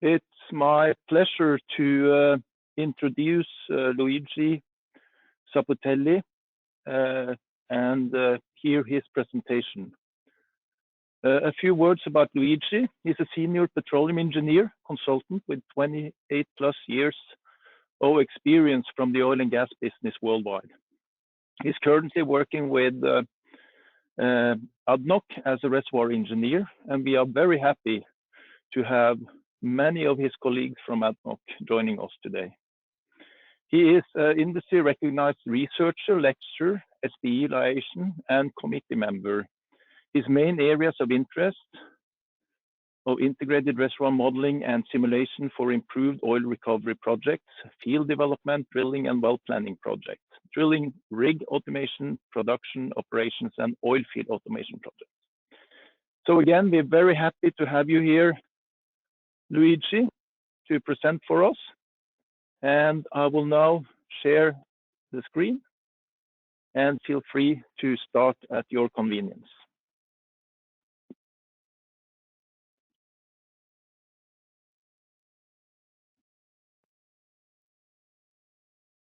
It's my pleasure to introduce Luigi Saputelli and hear his presentation. A few words about Luigi. He's a senior petroleum engineer consultant with 28 plus years of experience from the oil and gas business worldwide. He's currently working with ADNOC as a reservoir engineer, and we are very happy to have many of his colleagues from ADNOC joining us today. He is an industry recognized researcher, lecturer, SPE liaison, and committee member. His main areas of interest of integrated reservoir modeling and simulation for improved oil recovery projects, field development, drilling and well planning projects, drilling, rig automation, production operations, and oil field automation projects. So again, we're very happy to have you here, Luigi, to present for us. And I will now share the screen and feel free to start at your convenience.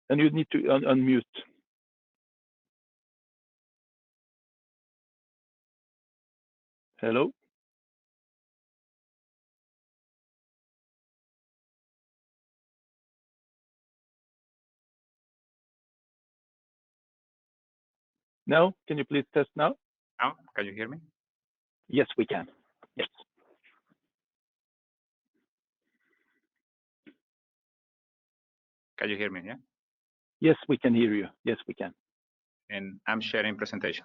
And you need to unmute. Hello? No? Can you please test now? Now, can you hear me? Yes, we can. Yes. Can you hear me? Yeah. Yes, we can hear you. Yes, we can. And I'm sharing presentation.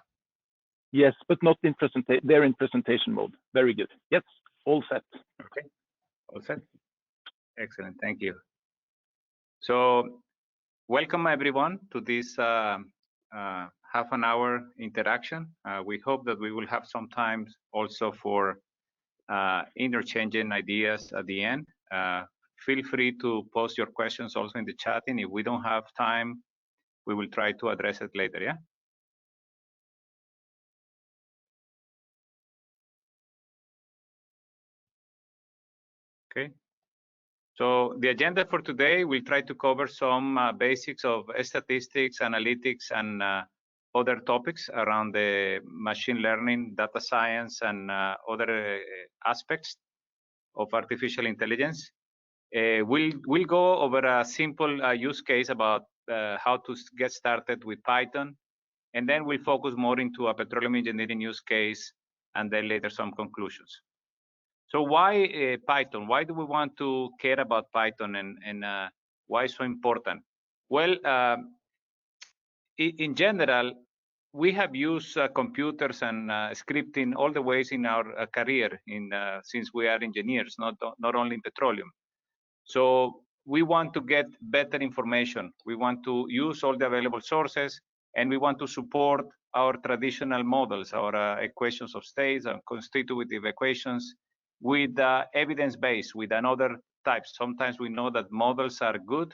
Yes, but not in presentation. They're in presentation mode. Very good. Yes, all set. Okay, all set. Excellent. Thank you. So, welcome everyone to this half an hour interaction. We hope that we will have some time also for interchanging ideas at the end. Feel free to post your questions also in the chat, and if we don't have time, we will try to address it later, yeah? Okay. So the agenda for today, we'll try to cover some basics of statistics, analytics, and other topics around the machine learning, data science, and other aspects of artificial intelligence. We'll go over a simple use case about how to get started with Python, and then we'll focus more into a petroleum engineering use case, and then later some conclusions. So why Python? Why do we want to care about Python, and why so important? Well, in general, we have used computers and scripting all the ways in our career since we are engineers, not only in petroleum. So we want to get better information. We want to use all the available sources, and we want to support our traditional models, our equations of states and constitutive equations with evidence-based, with another types. Sometimes we know that models are good,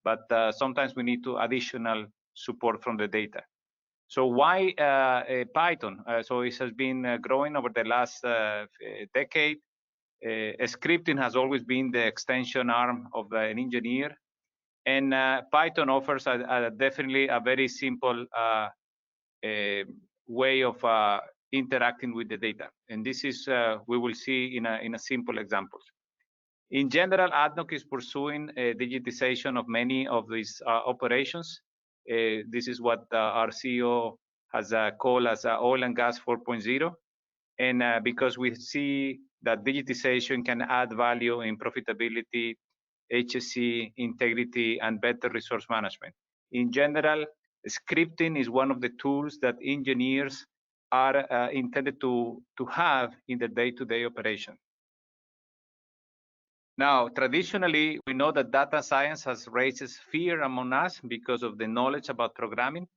but sometimes we need to additional support from the data. So why Python? So it has been growing over the last decade. Scripting has always been the extension arm of an engineer, and Python offers definitely a very simple way of interacting with the data, and this is we will see in a simple examples. In general, ADNOC is pursuing digitization of many of these operations. This is what our CEO has called as oil and gas 4.0, and because we see that digitization can add value in profitability, HSE, integrity, and better resource management. In general, scripting is one of the tools that engineers are intended to have in the day-to-day operation. Now, traditionally, we know that data science has raised fear among us because of the knowledge about programming,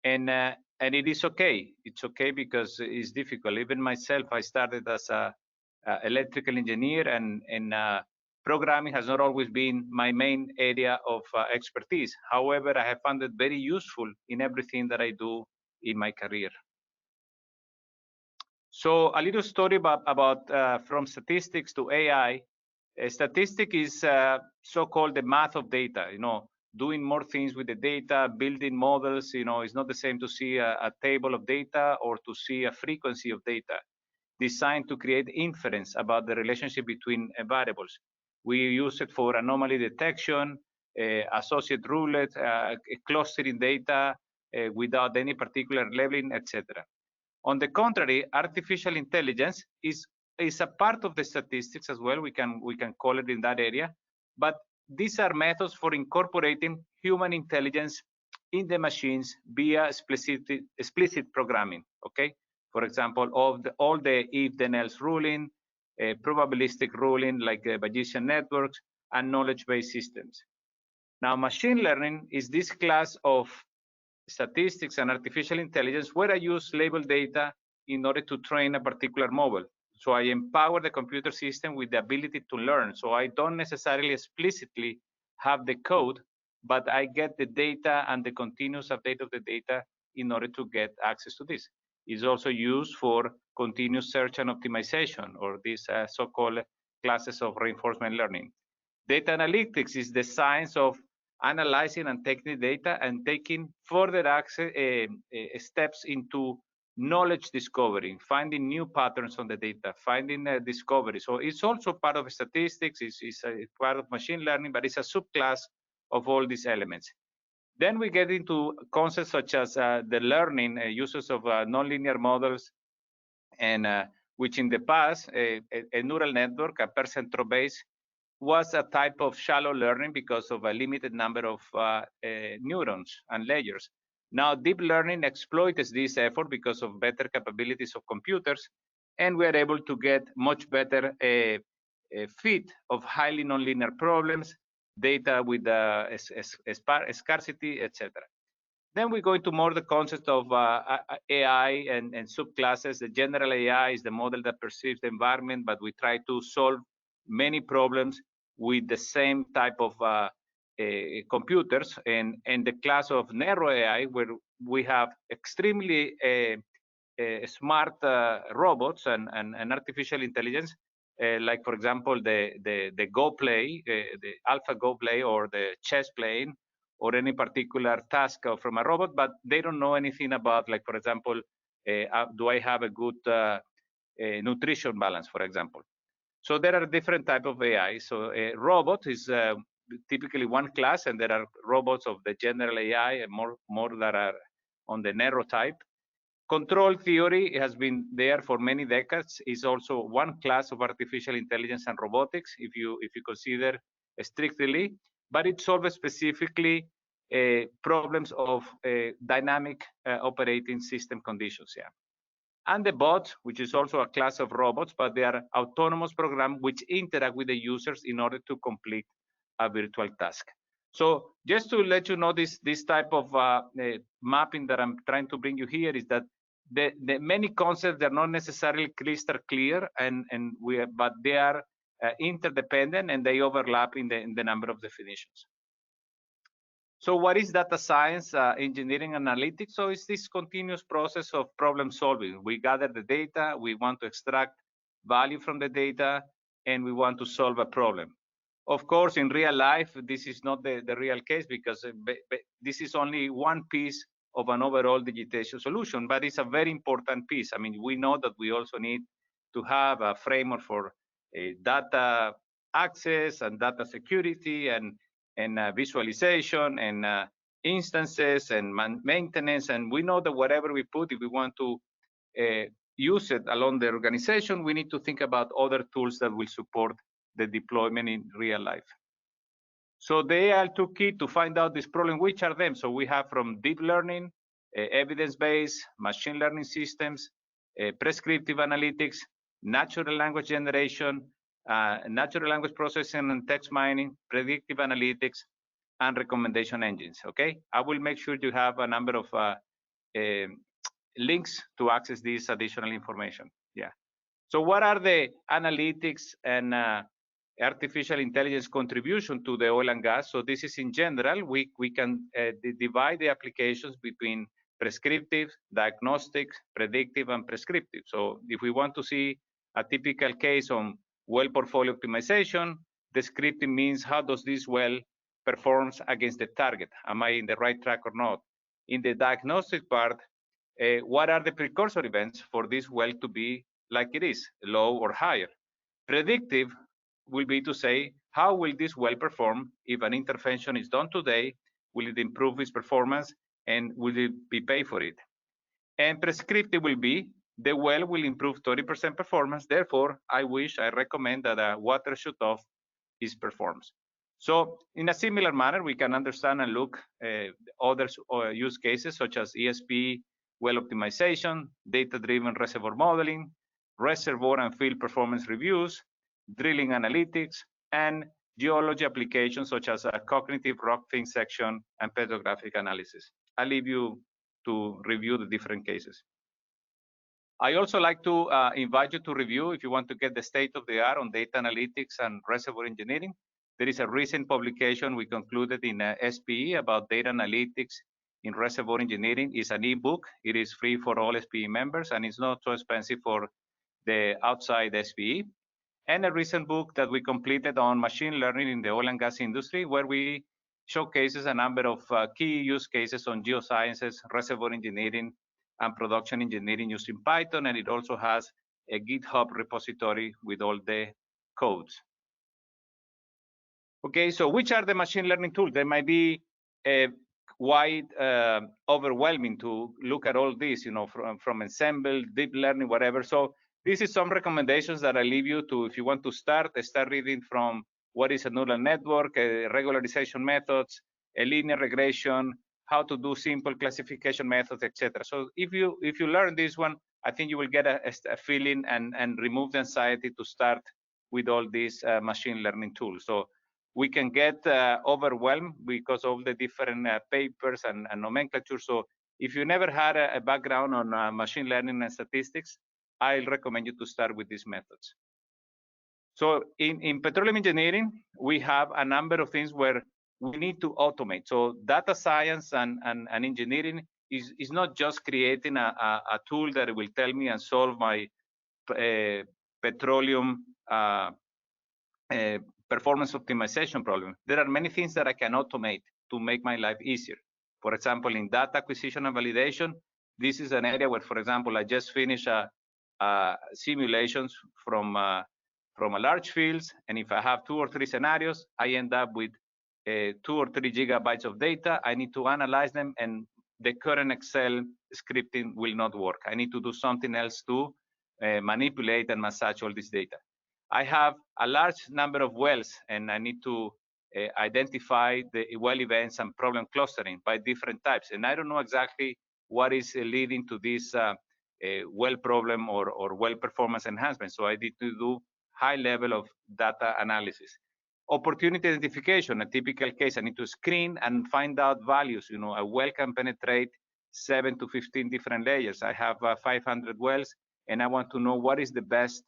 and it is okay. It's okay because it's difficult. Even myself, I started as a electrical engineer, and programming has not always been my main area of expertise. However, I have found it very useful in everything that I do in my career. So a little story about from statistics to AI. A statistic is so-called the math of data, doing more things with the data, building models. It's not the same to see a table of data or to see a frequency of data designed to create inference about the relationship between variables. We use it for anomaly detection, associate roulette, clustering data without any particular leveling, etc. On the contrary, artificial intelligence is a part of the statistics as well. We can call it in that area, but these are methods for incorporating human intelligence in the machines via explicit programming. Okay, for example, all the if then else ruling, probabilistic ruling like Bayesian networks, and knowledge-based systems. Now, machine learning is this class of statistics and artificial intelligence where I use labeled data in order to train a particular model. So I empower the computer system with the ability to learn. So I don't necessarily explicitly have the code, but I get the data and the continuous update of the data in order to get access to this. It's also used for continuous search and optimization, or these so-called classes of reinforcement learning. Data analytics is the science of analyzing and taking data and taking further steps into knowledge discovery, finding new patterns on the data, finding discovery. So it's also part of statistics, it's a part of machine learning, but it's a subclass of all these elements. Then we get into concepts such as the learning uses of nonlinear models, and which in the past, a neural network, a percentile base, was a type of shallow learning because of a limited number of neurons and layers. Now, deep learning exploits this effort because of better capabilities of computers, and we are able to get much better fit of highly nonlinear problems, data with scarcity, etc. Then we go into more the concept of AI and subclasses. The general AI is the model that perceives the environment, but we try to solve many problems with the same type of computers, and the class of narrow AI, where we have extremely smart robots and artificial intelligence, like for example the Go play, the AlphaGo play, or the chess playing, or any particular task from a robot, but they don't know anything about, like for example, do I have a good nutrition balance, for example. So there are different type of AI. So a robot is typically one class, and there are robots of the general AI and more that are on the narrow type. Control theory has been there for many decades. Is also one class of artificial intelligence and robotics, if you consider strictly, but it solves specifically problems of dynamic operating system conditions. Yeah. And the bot, which is also a class of robots, but they are autonomous programs which interact with the users in order to complete a virtual task. So just to let you know, this type of mapping that I'm trying to bring you here is that the many concepts are not necessarily crystal clear, but they are interdependent, and they overlap in the number of definitions. So what is data science, engineering, analytics? So it's this continuous process of problem solving. We gather the data, we want to extract value from the data, and we want to solve a problem. Of course, in real life, this is not the real case, because this is only one piece of an overall digitization solution, but it's a very important piece. I mean, we know that we also need to have a framework for data access and data security and visualization and instances and maintenance. And we know that whatever we put, if we want to use it along the organization, we need to think about other tools that will support the deployment in real life. So they are two key to find out this problem. Which are them? So we have from deep learning, evidence-based, machine learning systems, prescriptive analytics, natural language generation, natural language processing and text mining, predictive analytics, and recommendation engines. Okay, I will make sure you have a number of links to access this additional information. Yeah. So what are the analytics and artificial intelligence contribution to the oil and gas? So this is in general. We can divide the applications between prescriptive, diagnostic, predictive, and prescriptive. So if we want to see a typical case on well portfolio optimization, the scripting means how does this well performs against the target? Am I in the right track or not? In the diagnostic part, what are the precursor events for this well to be like it is, low or higher? Predictive will be to say, how will this well perform if an intervention is done today? Will it improve its performance, and will it be paid for it? And prescriptive will be, the well will improve 30% performance, therefore I recommend that a water shutoff is performed. So in a similar manner, we can understand and look other use cases such as ESP, well optimization, data-driven reservoir modeling, reservoir and field performance reviews, drilling analytics, and geology applications such as cognitive rock thin section and petrographic analysis. I'll leave you to review the different cases. I also like to invite you to review, if you want to get the state of the art on data analytics and reservoir engineering. There is a recent publication we concluded in SPE about data analytics in reservoir engineering. It's an ebook. It is free for all SPE members, and it's not so expensive for the outside SPE. And a recent book that we completed on machine learning in the oil and gas industry, where we showcases a number of key use cases on geosciences, reservoir engineering, and production engineering using Python, and it also has a GitHub repository with all the codes. Okay, so which are the machine learning tools? They might be quite overwhelming to look at all this, you know, from ensemble, deep learning, whatever. So this is some recommendations that I leave you to, if you want to start reading from what is a neural network, regularization methods, a linear regression, how to do simple classification methods, etc. So if you learn this one, I think you will get a feeling and remove the anxiety to start with all these machine learning tools. So we can get overwhelmed because of the different papers and nomenclature. So if you never had a background on machine learning and statistics, I'll recommend you to start with these methods. So in petroleum engineering, we have a number of things where we need to automate. So data science and engineering is not just creating a tool that will tell me and solve my petroleum performance optimization problem. There are many things that I can automate to make my life easier. For example, in data acquisition and validation, this is an area where, for example, I just finished simulations from a large fields, and if I have 2 or 3 scenarios, I end up with 2 or 3 gigabytes of data. I need to analyze them, and the current Excel scripting will not work. I need to do something else to manipulate and massage all this data. I have a large number of wells, and I need to identify the well events and problem clustering by different types. And I don't know exactly what is leading to this well problem or well performance enhancement. So I need to do high level of data analysis. Opportunity identification, a typical case, I need to screen and find out values. You know, a well can penetrate 7 to 15 different layers. I have 500 wells, and I want to know what is the best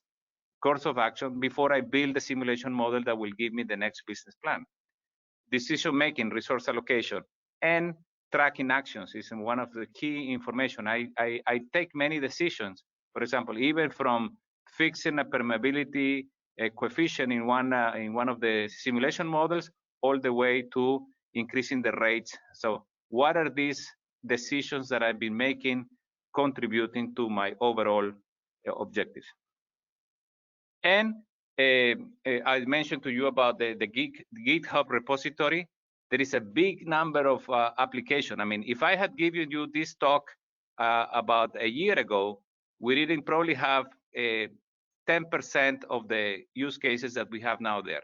course of action before I build the simulation model that will give me the next business plan. Decision making, resource allocation, and tracking actions is one of the key information. I take many decisions, for example, even from fixing a permeability coefficient in one of the simulation models, all the way to increasing the rates. So what are these decisions that I've been making contributing to my overall objectives? And I mentioned to you about the GitHub repository. There is a big number of applications. I mean, if I had given you this talk about a year ago, we didn't probably have 10% of the use cases that we have now there.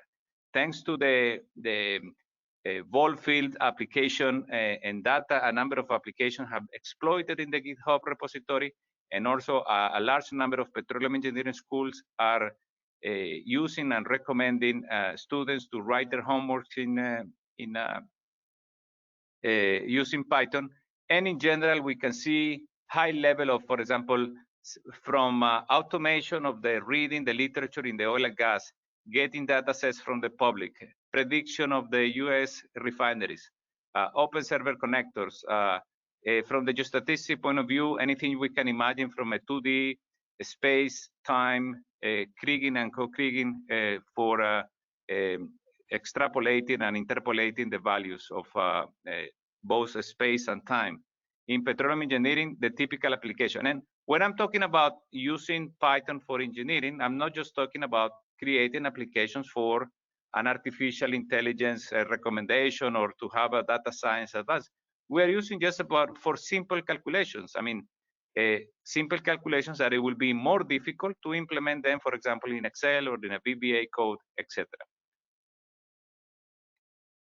Thanks to the vol field application and data, a number of applications have exploited in the GitHub repository, and also a large number of petroleum engineering schools are using and recommending students to write their homeworks using Python. And in general, we can see high level of, for example, from automation of the reading the literature in the oil and gas, getting data sets from the public, prediction of the US refineries, open server connectors. From the geostatistics point of view, anything we can imagine from a 2D space, time, kriging and co-kriging for extrapolating and interpolating the values of both space and time. In petroleum engineering, the typical application. And when I'm talking about using Python for engineering, I'm not just talking about creating applications for an artificial intelligence recommendation or to have a data science advance. We are using just about for simple calculations. I mean, simple calculations that it will be more difficult to implement them, for example, in Excel or in a VBA code, etc.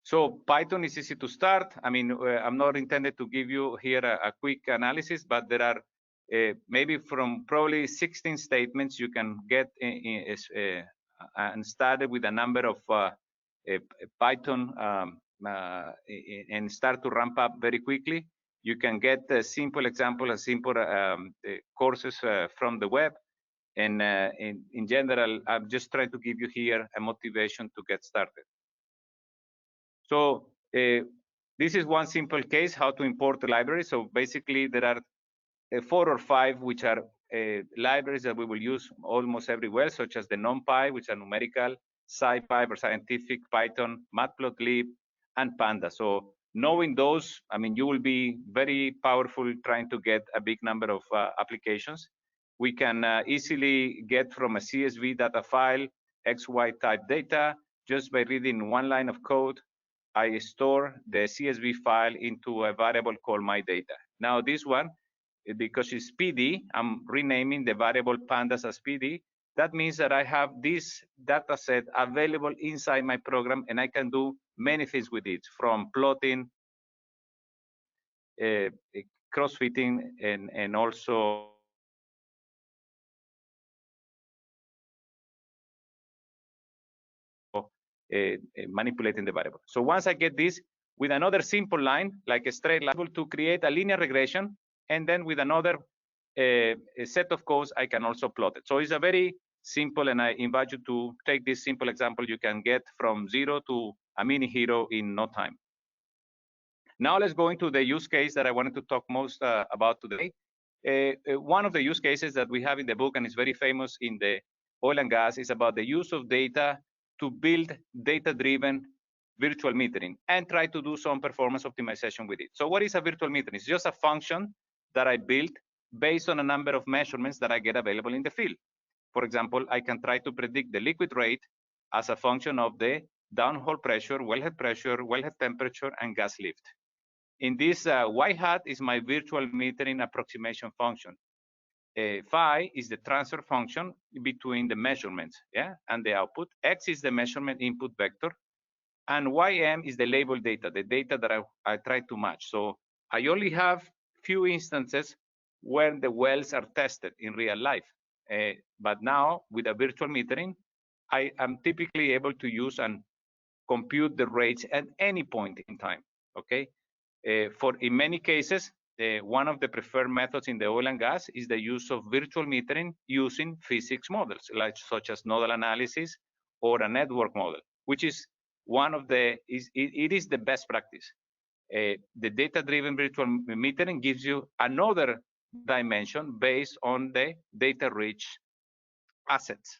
So Python is easy to start. I mean, I'm not intended to give you here a quick analysis, but there are maybe from probably 16 statements you can get and started with a number of Python and start to ramp up very quickly. You can get a simple example, a simple courses from the web. And in general, I'm just trying to give you here a motivation to get started. So this is one simple case, how to import the library. So basically there are 4 or 5 which are libraries that we will use almost everywhere, such as the NumPy, which are numerical, SciPy for scientific, Python, Matplotlib, and Panda. So knowing those, I mean, you will be very powerful trying to get a big number of applications. We can easily get from a CSV data file, XY type data, just by reading one line of code. I store the CSV file into a variable called my data. Now this one, because it's PD, I'm renaming the variable pandas as PD. That means that I have this data set available inside my program, and I can do many things with it, from plotting, cross-fitting, and also manipulating the variable. So once I get this, with another simple line, like a straight line, to create a linear regression, and then with another set of codes, I can also plot it. So it's a very simple, and I invite you to take this simple example. You can get from 0 to a mini hero in no time. Now let's go into the use case that I wanted to talk most about today. One of the use cases that we have in the book, and is very famous in the oil and gas, is about the use of data to build data-driven virtual metering and try to do some performance optimization with it. So what is a virtual metering? It's just a function that I built based on a number of measurements that I get available in the field. For example, I can try to predict the liquid rate as a function of the downhole pressure, wellhead temperature, and gas lift. In this y hat is my virtual metering approximation function. Phi is the transfer function between the measurements, and the output. X is the measurement input vector, and ym is the label data, the data that I try to match. So I only have few instances where the wells are tested in real life. But now with a virtual metering, I am typically able to use and compute the rates at any point in time. Okay. In many cases, one of the preferred methods in the oil and gas is the use of virtual metering using physics models, such as nodal analysis or a network model, which is one of the, it is the best practice. The data-driven virtual metering gives you another dimension based on the data-rich assets.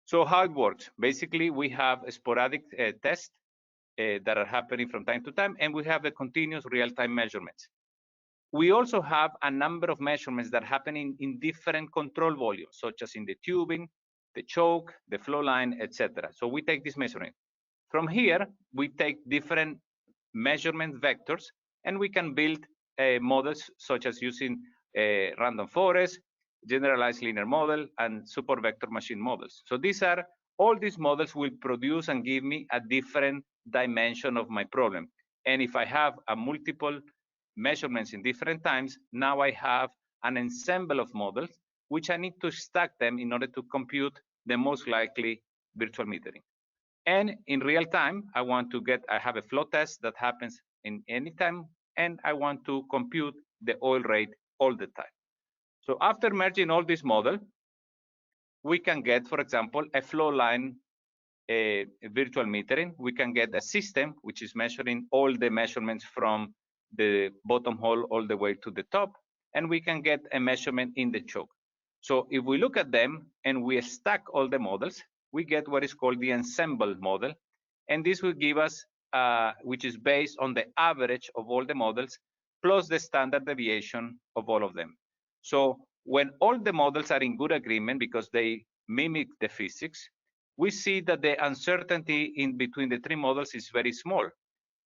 So how it works? Basically, we have a sporadic tests that are happening from time to time, and we have the continuous real-time measurements. We also have a number of measurements that happen in different control volumes, such as in the tubing, the choke, the flow line, etc. So we take this measurement. From here, we take different measurement vectors, and we can build models such as using random forest, generalized linear model, and support vector machine models. So all these models will produce and give me a different dimension of my problem. And if I have a multiple measurements in different times, now I have an ensemble of models, which I need to stack them in order to compute the most likely virtual metering. And in real time, I have a flow test that happens in any time, and I want to compute the oil rate all the time. So after merging all this model, we can get, for example, a flow line virtual metering. We can get a system which is measuring all the measurements from the bottom hole all the way to the top, and we can get a measurement in the choke. So if we look at them and we stack all the models, we get what is called the ensemble model. And this will give us, which is based on the average of all the models, plus the standard deviation of all of them. So when all the models are in good agreement because they mimic the physics, we see that the uncertainty in between the three models is very small.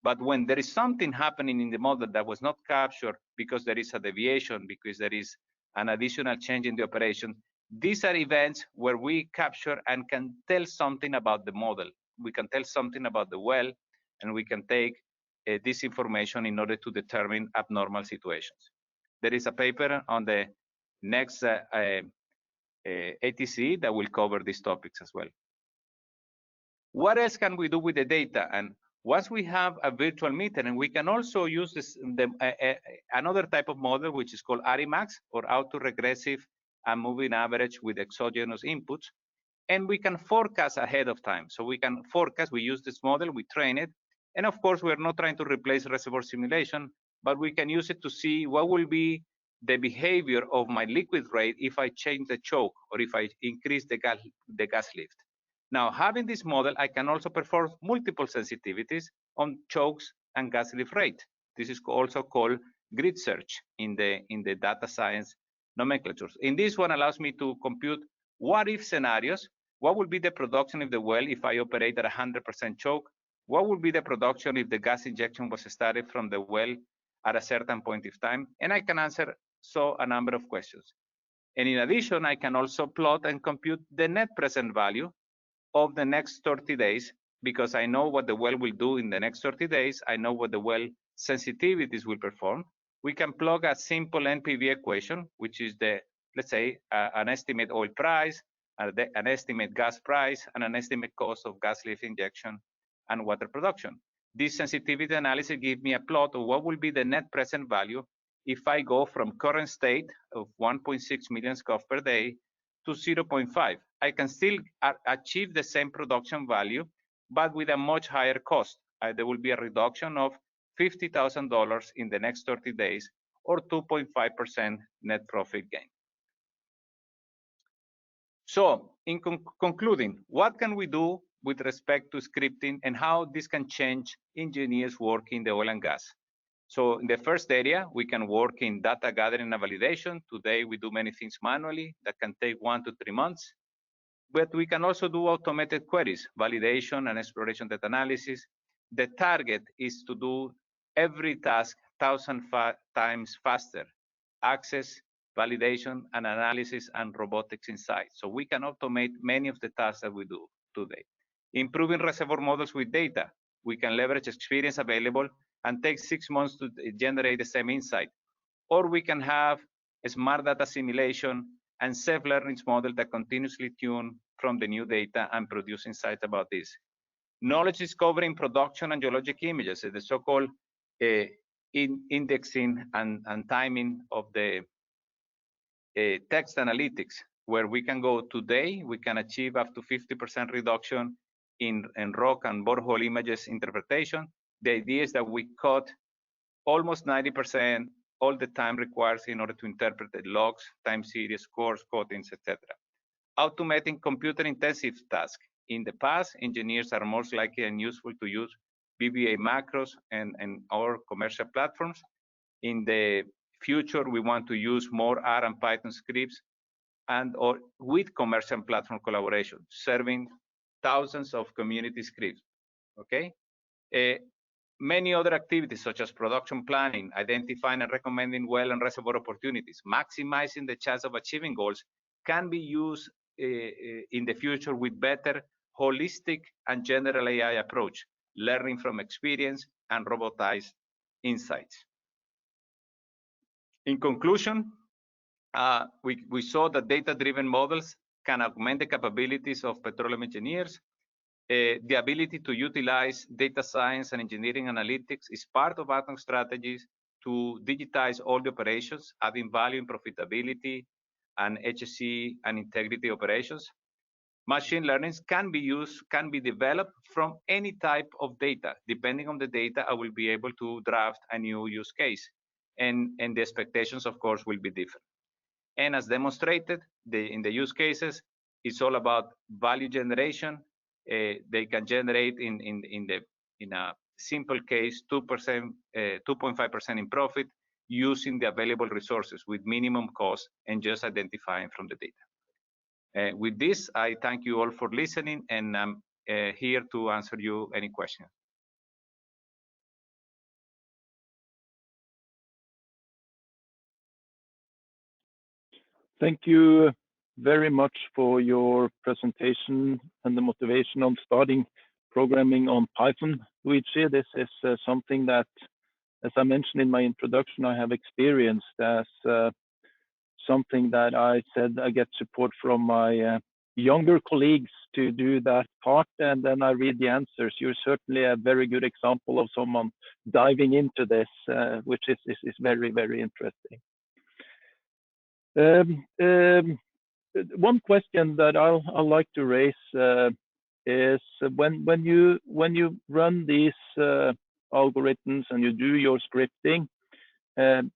But when there is something happening in the model that was not captured because there is a deviation, because there is an additional change in the operation, these are events where we capture and can tell something about the model. We can tell something about the well, and we can take this information in order to determine abnormal situations. There is a paper on the next ATC that will cover these topics as well. What else can we do with the data? And once we have a virtual meter, and we can also use this, another type of model, which is called Aremax, or autoregressive and moving average with exogenous inputs. And we can forecast ahead of time. So we can forecast, we use this model, we train it. And of course, we're not trying to replace reservoir simulation, but we can use it to see what will be the behavior of my liquid rate if I change the choke or if I increase the gas lift. Now, having this model, I can also perform multiple sensitivities on chokes and gas lift rate. This is also called grid search in the data science nomenclatures. In this one allows me to compute what if scenarios. What will be the production of the well if I operate at 100% choke? What will be the production if the gas injection was started from the well at a certain point of time? And I can answer a number of questions. And in addition, I can also plot and compute the net present value of the next 30 days, because I know what the well will do in the next 30 days. I know what the well sensitivities will perform. We can plug a simple NPV equation, which is let's say, an estimate oil price, an estimate gas price, and an estimate cost of gas lift injection and water production. This sensitivity analysis gives me a plot of what will be the net present value if I go from current state of 1.6 million scf per day to 0.5. I can still achieve the same production value, but with a much higher cost. There will be a reduction of $50,000 in the next 30 days, or 2.5% net profit gain. So in concluding, what can we do with respect to scripting and how this can change engineers' work in the oil and gas? So in the first area, we can work in data gathering and validation. Today, we do many things manually that can take 1 to 3 months. But we can also do automated queries, validation and exploration data analysis. The target is to do every task 1,000 times faster: access, validation, and analysis, and robotics inside. So we can automate many of the tasks that we do today. Improving reservoir models with data. We can leverage experience available and take 6 months to generate the same insight. Or we can have a smart data simulation and self-learning model that continuously tune from the new data and produce insights about this. Knowledge discovery in production and geologic images, the so-called indexing and timing of the text analytics, where we can go today, we can achieve up to 50% reduction in rock and borehole images interpretation. The idea is that we cut almost 90% all the time required in order to interpret the logs, time series, scores, coatings, etc. Automating computer-intensive tasks. In the past, engineers are most likely and useful to use VBA macros and our commercial platforms. In the future, we want to use more R and Python scripts or with commercial platform collaboration, serving thousands of community scripts, okay? Many other activities such as production planning, identifying and recommending well and reservoir opportunities, maximizing the chance of achieving goals can be used in the future with better holistic and general AI approach, learning from experience and robotized insights. In conclusion, we saw that data-driven models can augment the capabilities of petroleum engineers. The ability to utilize data science and engineering analytics is part of ADNOC strategies to digitize all the operations, adding value in profitability and HSE and integrity operations. Machine learning can be developed from any type of data. Depending on the data, I will be able to draft a new use case. And the expectations, of course, will be different. And as demonstrated in the use cases, it's all about value generation. They can generate in a simple case 2%, 2.5% in profit using the available resources with minimum cost and just identifying from the data. With this, I thank you all for listening, and I'm here to answer you any questions. Thank you very much for your presentation and the motivation on starting programming on Python, Luigi. This is something that, as I mentioned in my introduction, I have experienced as something that I said I get support from my younger colleagues to do that part, and then I read the answers. You're certainly a very good example of someone diving into this, which is very, very interesting. One question that I'll like to raise is when you run these algorithms and you do your scripting,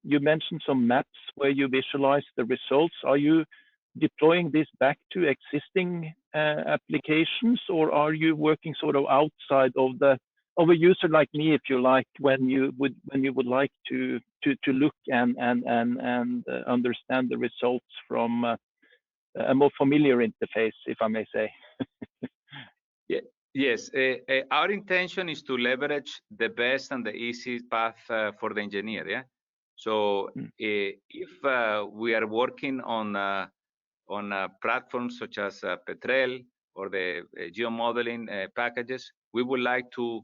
you mentioned some maps where you visualize the results. Are you deploying this back to existing applications, or are you working sort of outside of a user like me, if you like, when you would like to look and understand the results from a more familiar interface, if I may say? Yes, our intention is to leverage the best and the easiest path for the engineer. Yeah. So if we are working on platforms such as Petroleum or the geomodeling packages, we would like to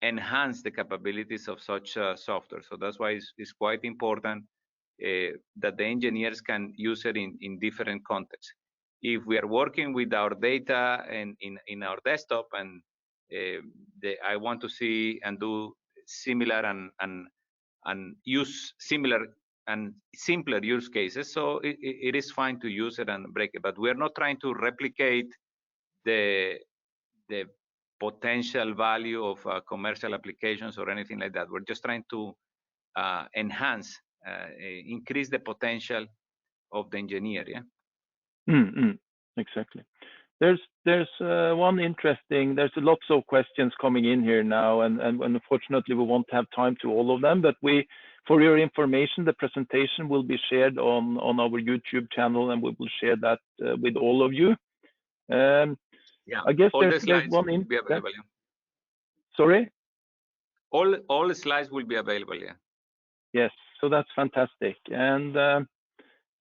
enhance the capabilities of such software. So that's why it's quite important that the engineers can use it in different contexts. If we are working with our data and in our desktop, and I want to see and do similar and use similar and simpler use cases, so it is fine to use it and break it. But we are not trying to replicate the potential value of commercial applications or anything like that. We're just trying to enhance, increase the potential of the engineer. Yeah. Exactly. There's one interesting. There's lots of questions coming in here now, and unfortunately we won't have time to all of them. But for your information, the presentation will be shared on our YouTube channel, and we will share that with all of you. Yeah, I guess all there's the slides one will be available. Yeah. Sorry? All the slides will be available. Yeah. Yes, so that's fantastic.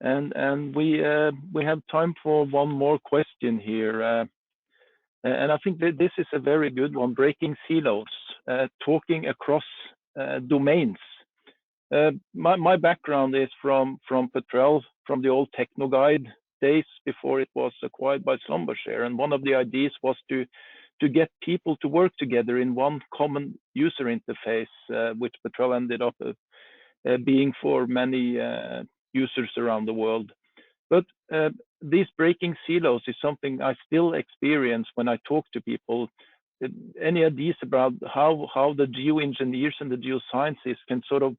And we have time for one more question here. And I think that this is a very good one, breaking silos, talking across domains. My background is from Petroleum, from the old Techno Guide days before it was acquired by Schlumberger. And one of the ideas was to get people to work together in one common user interface, which Petroleum ended up being for many users around the world. But these breaking silos is something I still experience when I talk to people. Any ideas about how the geoengineers and the geoscientists can sort of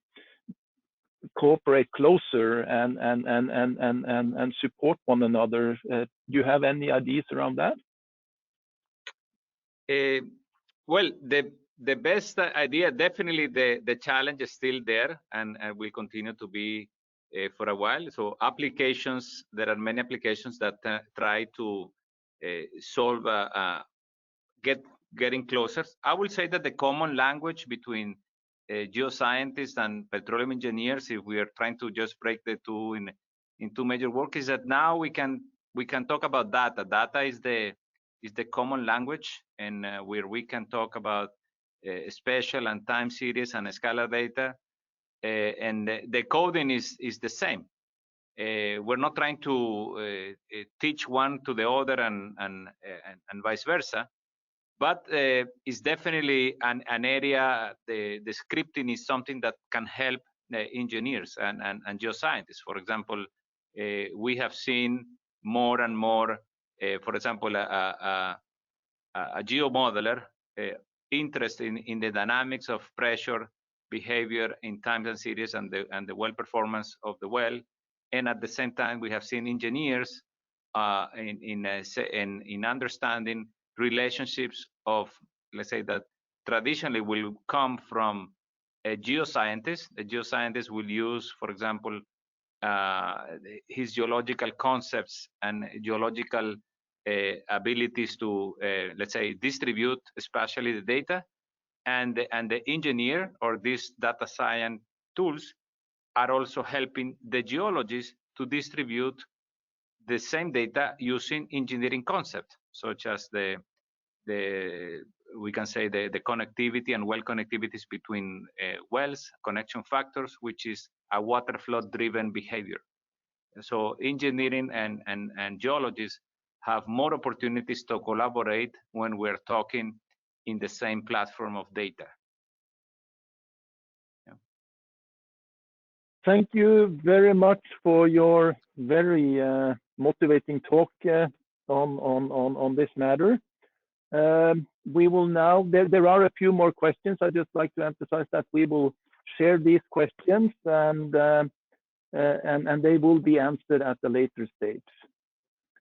cooperate closer and support one another? Do you have any ideas around that? Well, the best idea, definitely the challenge is still there and will continue to be for a while. So applications, there are many applications that try to solve, getting closer. I will say that the common language between geoscientists and petroleum engineers, if we are trying to just break the two in two major work, is that now we can talk about data. Data is the common language, and where we can talk about spatial and time series and scalar data, and the coding is the same. We're not trying to teach one to the other and vice versa, but it's definitely an area. The scripting is something that can help the engineers and geoscientists. For example, we have seen more and more, for example, a geomodeler interest in the dynamics of pressure, behavior in times and series, and the well performance of the well. And at the same time, we have seen engineers in understanding relationships of, let's say, that traditionally will come from a geoscientist. A geoscientist will use, for example, his geological concepts and geological abilities to, let's say, distribute especially the data, and the engineer or these data science tools are also helping the geologists to distribute the same data using engineering concepts, such as we can say the connectivity and well connectivities between wells, connection factors, which is a water flow driven behavior. So engineering and geologists have more opportunities to collaborate when we're talking in the same platform of data. Yeah. Thank you very much for your very motivating talk on this matter. We will now, there are a few more questions. I'd just like to emphasize that we will share these questions and they will be answered at a later stage.